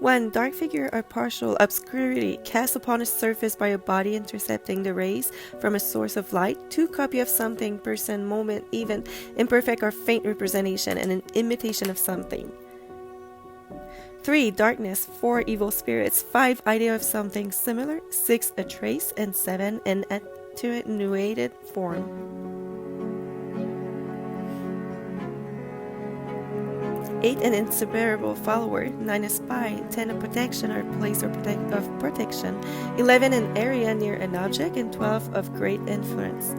1. Dark figure or partial obscurity cast upon a surface by a body intercepting the rays from a source of light. 2. Copy of something, person, moment, even imperfect or faint representation, and an imitation of something. 3. Darkness. 4. Evil spirits. 5. Idea of something similar. 6. A trace. And 7. An attenuated form. 8. An inseparable follower. 9. A spy. 10. A protection or place of protection. 11. An area near an object. And 12. Of great influence.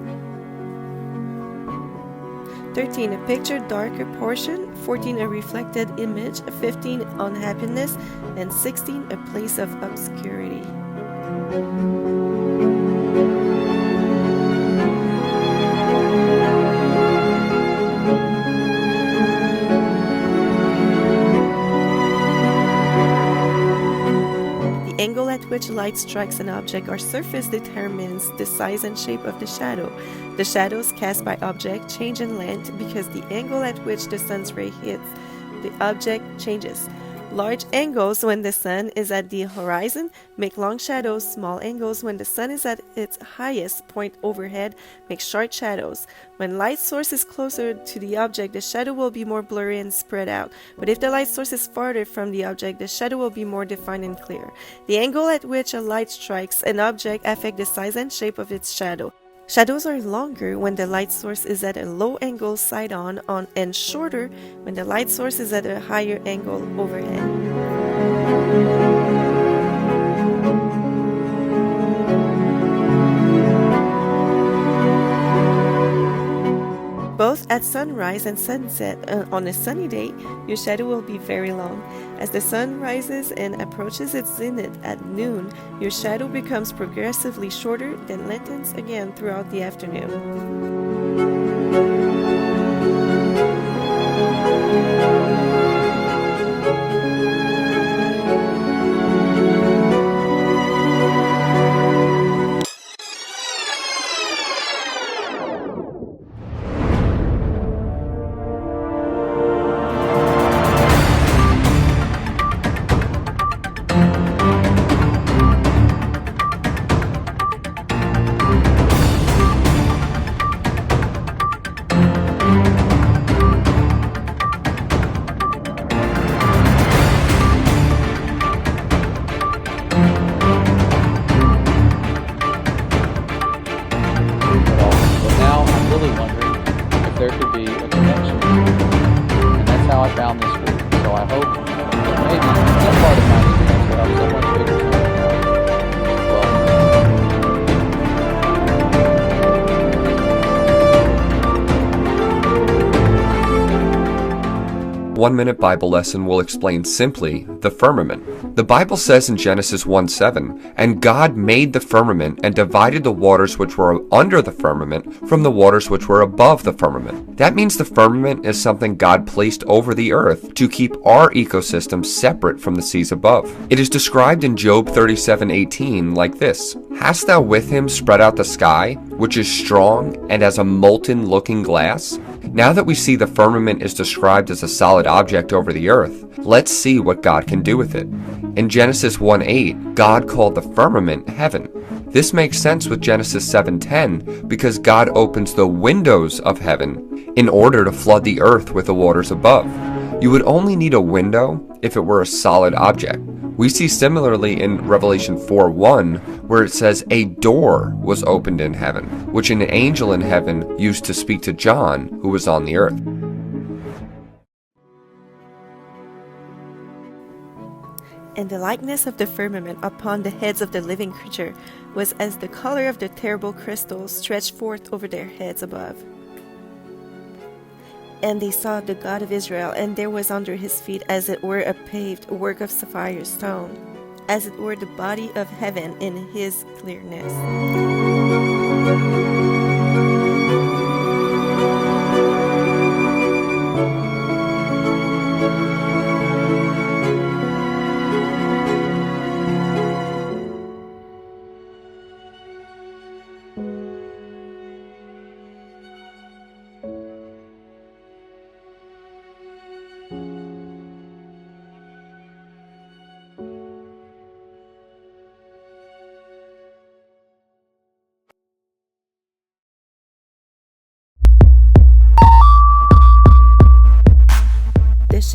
13. A picture, darker portion. 14. A reflected image. 15. Unhappiness. And 16. A place of obscurity. The angle at which light strikes an object or surface determines the size and shape of the shadow. The shadows cast by object change in length because the angle at which the sun's ray hits the object changes. Large angles when the sun is at the horizon make long shadows. Small angles when the sun is at its highest point overhead make short shadows. When light source is closer to the object, the shadow will be more blurry and spread out. But if the light source is farther from the object, the shadow will be more defined and clear. The angle at which a light strikes an object affects the size and shape of its shadow. Shadows are longer when the light source is at a low angle side-on and shorter when the light source is at a higher angle overhead. Both at sunrise and sunset on a sunny day, your shadow will be very long. As the sun rises and approaches its zenith at noon, your shadow becomes progressively shorter, then lengthens again throughout the afternoon. There could be a connection. And that's how I found this group. So I hope that maybe some part of my experience will help someone figure something out. Well, 1 Minute Bible Lesson will explain simply the firmament. The Bible says in Genesis 1:7, "And God made the firmament and divided the waters which were under the firmament from the waters which were above the firmament." That means the firmament is something God placed over the earth to keep our ecosystem separate from the seas above. It is described in Job 37:18 like this: "Hast thou with him spread out the sky, which is strong and as a molten looking glass?" Now that we see the firmament is described as a solid object over the earth, let's see what God can do with it. In Genesis 1:8, God called the firmament heaven. This makes sense with Genesis 7:10 because God opens the windows of heaven in order to flood the earth with the waters above. You would only need a window if it were a solid object. We see similarly in Revelation 4:1 where it says a door was opened in heaven, which an angel in heaven used to speak to John who was on the earth. And the likeness of the firmament upon the heads of the living creature was as the color of the terrible crystals stretched forth over their heads above. And they saw the God of Israel, and there was under his feet as it were a paved work of sapphire stone, as it were the body of heaven in his clearness.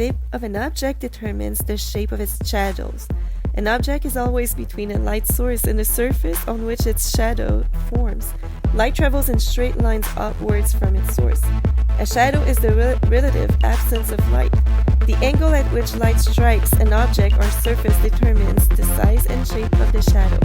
shape of an object determines the shape of its shadows. An object is always between a light source and the surface on which its shadow forms. Light travels in straight lines upwards from its source. A shadow is the relative absence of light. The angle at which light strikes an object or surface determines the size and shape of the shadow.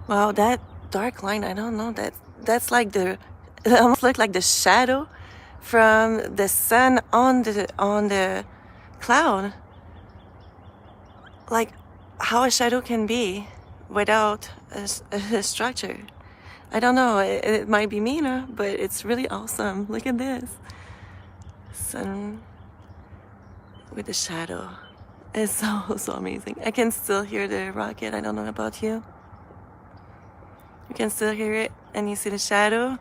Wow, that dark line, I don't know, that's like it almost looked like the shadow from the sun on the cloud. Like how a shadow can be without a structure. I don't know, it might be me, no, but it's really awesome. Look at this. Sun with the shadow. It's so amazing. I can still hear the rocket. I don't know about you. You can still hear it, and you see the shadow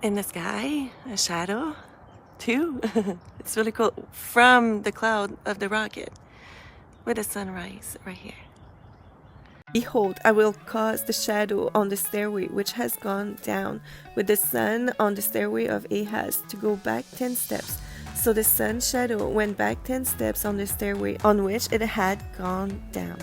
in the sky, a shadow too. It's really cool from the cloud of the rocket with the sunrise right here. Behold, I will cause the shadow on the stairway which has gone down with the sun on the stairway of Ahaz to go back 10 steps. So the sun's shadow went back 10 steps on the stairway on which it had gone down.